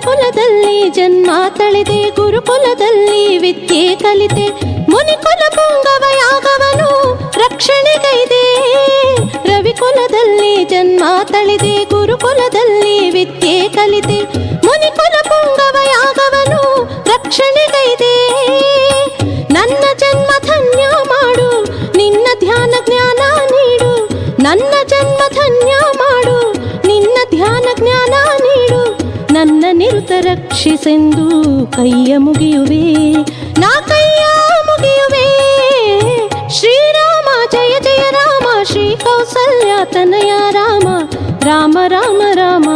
ರವಿಕುಲದಲ್ಲಿ ಜನ್ಮ ತಳೆದೆ, ಗುರುಕುಲದಲ್ಲಿ ವಿದ್ಯೆ ಕಲಿತೆ, ಮುನಿಕುಲ ಪುಂಗವ ಯಾಗವನು ರಕ್ಷಣೆಗೈದೆ. ರವಿಕುಲದಲ್ಲಿ ಜನ್ಮ ತಳೆದೆ, ಗುರುಕುಲದಲ್ಲಿ ವಿದ್ಯೆ ಕಲಿತೆ, ಮುನಿಕುಲ ಪುಂಗವ ಯಾಗವನು ರಕ್ಷಣೆಗೈದೆ. ನನ್ನ ಜನ್ಮ ಧನ್ಯ ಮಾಡು, ನಿನ್ನ ಧ್ಯಾನ ಜ್ಞಾನ ನೀಡು. ನನ್ನ ಜನ್ಮ ಧನ್ಯ ಮಾಡು, ನಿನ್ನ ಧ್ಯಾನ ಜ್ಞಾನ ನೀಡು. ನನ್ನ ನಿರುತ ರಕ್ಷಿಸೆಂದು ಕೈಯ ಮುಗಿಯುವೆ, ನಾ ಕೈಯ ಮುಗಿಯುವೆ. ಶ್ರೀರಾಮ ಜಯ ಜಯ ರಾಮ, ಶ್ರೀ ಕೌಸಲ್ಯ ತನಯ ರಾಮ, ರಾಮ ರಾಮ ರಾಮ.